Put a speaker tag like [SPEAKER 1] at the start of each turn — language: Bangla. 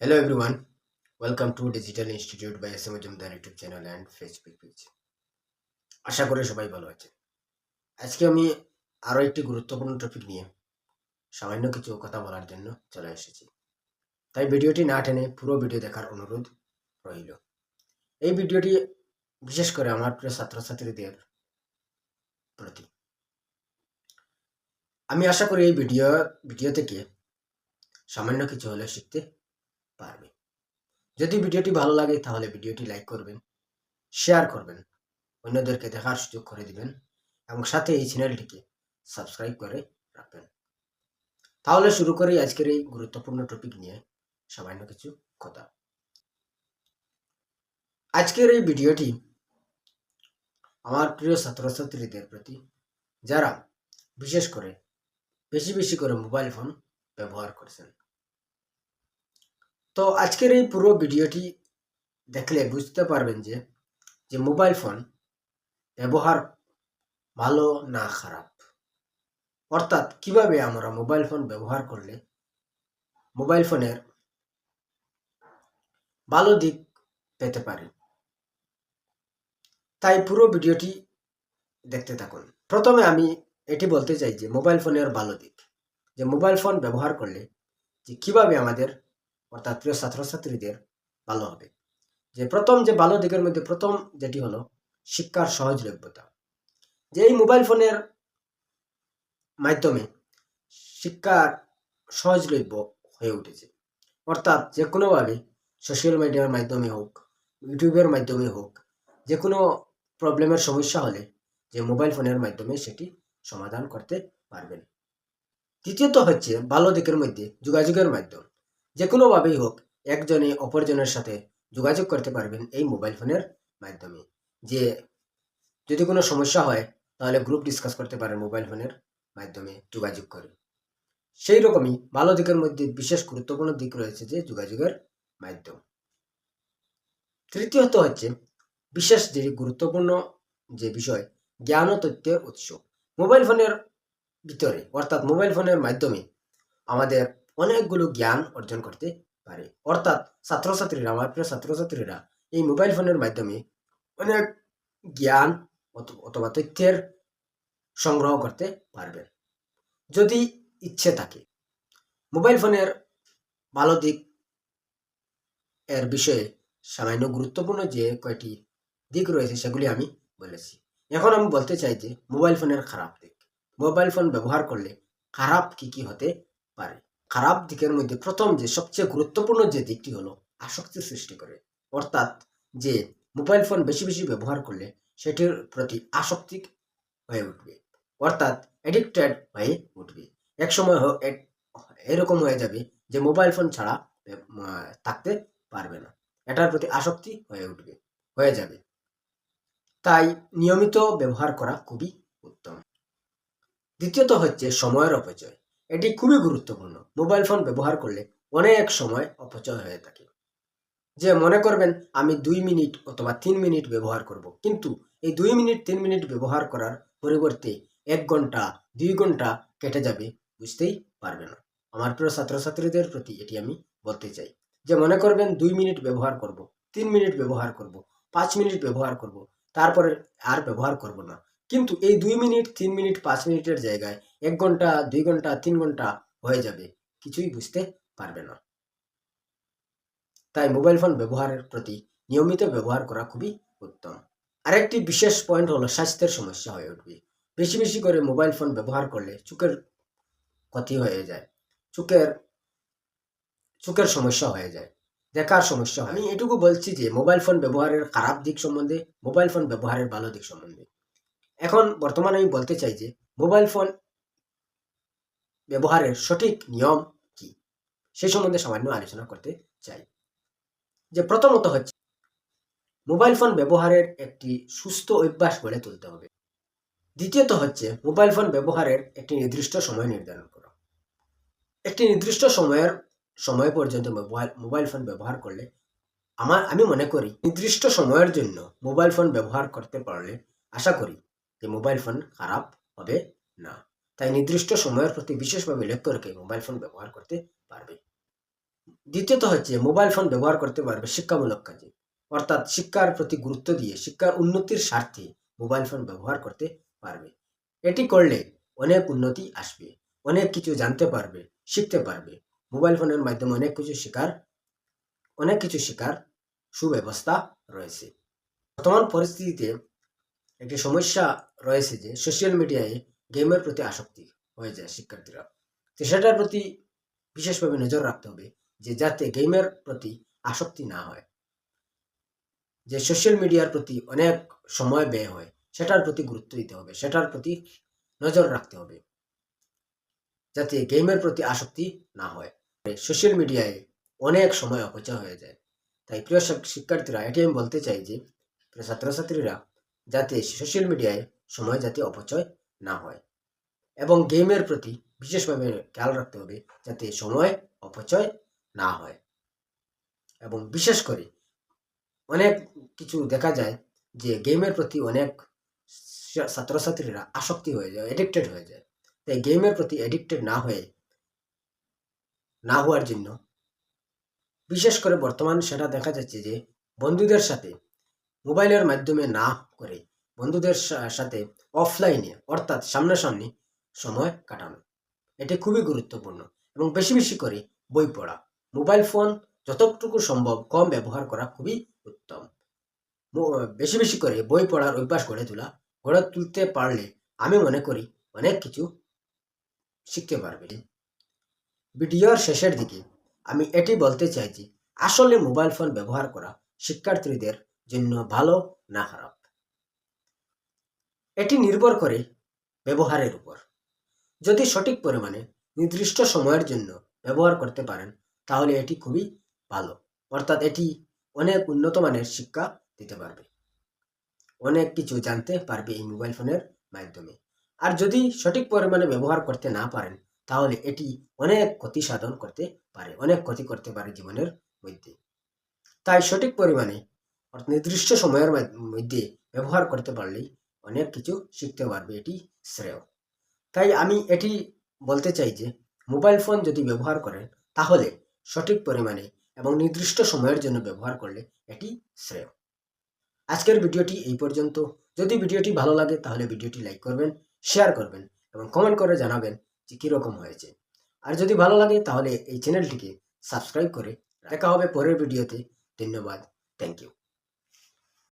[SPEAKER 1] Hello everyone, welcome to Digital Institute by SM Majumdar YouTube channel and Facebook page. আশা করি সবাই ভালো আছেন। আজকে আমি আরো একটি গুরুত্বপূর্ণ টপিক নিয়ে সামান্য কিছু কথা বলার জন্য চলে এসেছি। তাই ভিডিওটি না টেনে পুরো ভিডিও দেখার অনুরোধ রইল। এই ভিডিওটি বিশেষ করে আমার প্রিয় ছাত্রছাত্রীদের প্রতি। আমি আশা করি এই ভিডিও থেকে সামান্য কিছু হলে শিখতে পারবে। যদি ভিডিওটি ভালো লাগে তাহলে ভিডিওটি লাইক করবেন, শেয়ার করবেন, অন্যদেরকে দেখার সুযোগ করে দিবেন এবং সাথে এই চ্যানেলটিকে সাবস্ক্রাইব করে রাখবেন। তাহলে শুরু করি আজকের এই গুরুত্বপূর্ণ টপিক নিয়ে সামান্য কিছু কথা। আজকের এই ভিডিওটি আমার প্রিয় ছাত্রছাত্রীদের প্রতি, যারা বিশেষ করে বেশি করে মোবাইল ফোন ব্যবহার করছেন। তো আজকের এই পুরো ভিডিওটি দেখলে বুঝতে পারবেন যে মোবাইল ফোন ব্যবহার ভালো না খারাপ, অর্থাৎ কিভাবে আমরা মোবাইল ফোন ব্যবহার করলে মোবাইল ফোনের ভালো দিক পেতে পারি। তাই পুরো ভিডিওটি দেখতে থাকুন। প্রথমে আমি এটি বলতে চাই যে মোবাইল ফোনের ভালো দিক, যে মোবাইল ফোন ব্যবহার করলে যে কিভাবে আমাদের অর্থাৎ প্রিয় ছাত্রছাত্রীদের ভালো হবে। যে প্রথম যে ভালো দিকের মধ্যে প্রথম যেটি হলো শিক্ষার সহজলভ্যতা। যে এই মোবাইল ফোনের মাধ্যমে শিক্ষার সহজলভ্য হয়ে উঠেছে, অর্থাৎ যে কোনোভাবে সোশ্যাল মিডিয়ার মাধ্যমে হোক, ইউটিউবের মাধ্যমে হোক, যে কোনো প্রবলেমের সমস্যা হলে যে মোবাইল ফোনের মাধ্যমে সেটি সমাধান করতে পারবেন। দ্বিতীয়ত হচ্ছে ভালো দিকের মধ্যে যোগাযোগের মাধ্যম। যে কোনোভাবেই হোক একজনে অপরজনের সাথে যোগাযোগ করতে পারবেন এই মোবাইল ফোনের মাধ্যমে। যে যদি কোনো সমস্যা হয় তাহলে গ্রুপ ডিসকাস করতে পারেন মোবাইল ফোনের মাধ্যমে যোগাযোগ করে। সেই রকমই ভালো দিকের মধ্যে বিশেষ গুরুত্বপূর্ণ দিক রয়েছে যে যোগাযোগের মাধ্যম। তৃতীয়ত হচ্ছে বিশেষ যে গুরুত্বপূর্ণ যে বিষয়, জ্ঞান ও তথ্যের উৎস। মোবাইল ফোনের ভিতরে অর্থাৎ মোবাইল ফোনের মাধ্যমে আমাদের অনেকগুলো জ্ঞান অর্জন করতে পারে, অর্থাৎ ছাত্রছাত্রীরা, আমার প্রিয় ছাত্রছাত্রীরা এই মোবাইল ফোনের মাধ্যমে অনেক জ্ঞান অথবা তথ্যের সংগ্রহ করতে পারবেন যদি ইচ্ছে থাকে। মোবাইল ফোনের ভালো দিক এর বিষয়ে সামান্য গুরুত্বপূর্ণ যে কয়টি দিক রয়েছে সেগুলি আমি বলেছি। এখন আমি বলতে চাই যে মোবাইল ফোনের খারাপ দিক। মোবাইল ফোন ব্যবহার করলে খারাপ কি কি হতে পারে। খারাপ দিকের মধ্যে প্রথম যে সবচেয়ে গুরুত্বপূর্ণ যে দিকটি হলো আসক্তির সৃষ্টি করে, অর্থাৎ যে মোবাইল ফোন বেশি ব্যবহার করলে সেটির প্রতি আসক্তি হয়ে উঠবে, অর্থাৎ অ্যাডিক্টেড হয়ে উঠবে। এক সময় এরকম হয়ে যাবে যে মোবাইল ফোন ছাড়া থাকতে পারবে না, এটার প্রতি আসক্তি হয়ে যাবে। তাই নিয়মিত ব্যবহার করা খুবই উত্তম। দ্বিতীয়ত হচ্ছে সময়ের অপচয়। এটি খুবই গুরুত্বপূর্ণ। মোবাইল ফোন ব্যবহার করলে অনেক সময় অপচয় হয়ে থাকে। যে মনে করবেন আমি 2 মিনিট অথবা 3 মিনিট ব্যবহার করব, কিন্তু এই 2 মিনিট 3 মিনিট ব্যবহার করার পরিবর্তে 1 ঘন্টা 2 ঘন্টা কেটে যাবে, বুঝতেই পারবে না। আমার প্রিয় ছাত্রছাত্রীদের প্রতি এটি আমি বলতে চাই যে মনে করবেন 2 মিনিট ব্যবহার করব, 3 মিনিট ব্যবহার করব, 5 মিনিট ব্যবহার করব, তারপরে আর ব্যবহার করব না। কিন্তু এই 2 মিনিট 3 মিনিট 5 মিনিটের জায়গায় 1 ঘন্টা 2 ঘন্টা 3 ঘন্টা হয়ে যাবে, কিছুই বুঝতে পারবে না। তাই মোবাইল ফোন ব্যবহারের প্রতি নিয়মিত ব্যবহার করা খুবই উত্তম। আরেকটি বিশেষ পয়েন্ট হলো স্বাস্থ্যের সমস্যা হয়ে উঠবে। বেশি করে মোবাইল ফোন ব্যবহার করলে চোখের ক্ষতি হয়ে যায়, চোখের চোখের সমস্যা হয়ে যায়, দেখার সমস্যা হয়। আমি এটুকু বলছি যে মোবাইল ফোন ব্যবহারের খারাপ দিক সম্বন্ধে, মোবাইল ফোন ব্যবহারের ভালো দিক সম্বন্ধে। এখন বর্তমানে আমি বলতে চাই যে মোবাইল ফোন ব্যবহারের সঠিক নিয়ম কি, সেই সম্বন্ধে সামান্য আলোচনা করতে চাই। যে প্রথমত হচ্ছে মোবাইল ফোন ব্যবহারের একটি সুস্থ অভ্যাস গড়ে তুলতে হবে। দ্বিতীয়ত হচ্ছে মোবাইল ফোন ব্যবহারের একটি নির্দিষ্ট সময় নির্ধারণ করা। একটি নির্দিষ্ট সময় পর্যন্ত মোবাইল ফোন ব্যবহার করলে আমি মনে করি নির্দিষ্ট সময়ের জন্য মোবাইল ফোন ব্যবহার করতে পারলে আশা করি যে মোবাইল ফোন খারাপ হবে না। তাই নির্দিষ্ট সময়ের প্রতি বিশেষভাবে লক্ষ্য রেখে মোবাইল ফোন ব্যবহার করতে পারবে। দ্বিতীয়ত হচ্ছে মোবাইল ফোন ব্যবহার করতে পারবে শিক্ষামূলক কাজে, অর্থাৎ শিক্ষার প্রতি গুরুত্ব দিয়ে শিক্ষার উন্নতির স্বার্থে মোবাইল ফোন ব্যবহার করতে পারবে। এটি করলে অনেক উন্নতি আসবে, অনেক কিছু জানতে পারবে, শিখতে পারবে। মোবাইল ফোনের মাধ্যমে অনেক কিছু শেখার সুব্যবস্থা রয়েছে। বর্তমান পরিস্থিতিতে একটি সমস্যা রয়েছে যে সোশ্যাল মিডিয়ায় গেমের প্রতি আসক্তি হয়ে যায় শিক্ষার্থীরা। তো সেটার প্রতি বিশেষভাবে নজর রাখতে হবে যে যাতে গেমের প্রতি আসক্তি না হয়। যে সোশ্যাল মিডিয়ার প্রতি অনেক সময় ব্যয় হয়, সেটার প্রতি গুরুত্ব দিতে হবে, সেটার প্রতি নজর রাখতে হবে যাতে গেমের প্রতি আসক্তি না হয়। সোশ্যাল মিডিয়ায় অনেক সময় অপচয় হয়ে যায়। তাই প্রিয় শিক্ষার্থীরা, এটি আমি বলতে চাই যে প্রিয় ছাত্রছাত্রীরা যাতে সোশ্যাল মিডিয়ায় সময় যাতে অপচয় না হয় এবং গেমের প্রতি বিশেষভাবে খেয়াল রাখতে হবে যাতে সময় অপচয় না হয়। এবং বিশেষ করে অনেক কিছু দেখা যায় যে গেমের প্রতি অনেক ছাত্রছাত্রীরা আসক্তি হয়ে যায়, এডিক্টেড হয়ে যায়। তাই গেমের প্রতি এডিক্টেড না হওয়ার জন্য বিশেষ করে বর্তমান সেটা দেখা যাচ্ছে যে বন্ধুদের সাথে মোবাইলের মাধ্যমে না করে বন্ধুদের সাথে অফলাইনে অর্থাৎ সামনাসামনি সময় কাটানো, এটি খুবই গুরুত্বপূর্ণ। এবং বেশি বেশি করে বই পড়া, মোবাইল ফোন যতটুকু সম্ভব কম ব্যবহার করা খুবই উত্তম। বেশি বেশি করে বই পড়ার অভ্যাস গড়ে তুলতে পারলে আমি মনে করি অনেক কিছু শিখতে পারবে। ভিডিওর শেষের দিকে আমি এটি বলতে চাই যে আসলে মোবাইল ফোন ব্যবহার করা শিক্ষার্থীদের জন্য ভালো না খারাপ, এটি নির্ভর করে ব্যবহারের উপর। যদি সঠিক পরিমাণে নির্দিষ্ট সময়ের জন্য ব্যবহার করতে পারেন তাহলে এটি খুবই ভালো, অর্থাৎ এটি অনেক উন্নত মানের শিক্ষা দিতে পারবে, অনেক কিছু জানতে পারবে এই মোবাইল ফোনের মাধ্যমে। আর যদি সঠিক পরিমাণে ব্যবহার করতে না পারেন তাহলে এটি অনেক ক্ষতি সাধন করতে পারে, অনেক ক্ষতি করতে পারে জীবনের মধ্যে। তাই সঠিক পরিমাণে নির্দিষ্ট সময়ের মধ্যে ব্যবহার করতে পারলেই অনেক কিছু শিখতে পারবে, এটি শ্রেয়। তাই আমি এটি বলতে চাই যে মোবাইল ফোন যদি ব্যবহার করেন তাহলে সঠিক পরিমাণে এবং নির্দিষ্ট সময়ের জন্য ব্যবহার করলে এটি শ্রেয়। আজকের ভিডিওটি এই পর্যন্ত। যদি ভিডিওটি ভালো লাগে তাহলে ভিডিওটি লাইক করবেন, শেয়ার করবেন এবং কমেন্ট করে জানাবেন যে কীরকম হয়েছে। আর যদি ভালো লাগে তাহলে এই চ্যানেলটিকে সাবস্ক্রাইব করে দেখা হবে পরের ভিডিওতে। ধন্যবাদ। Thank you.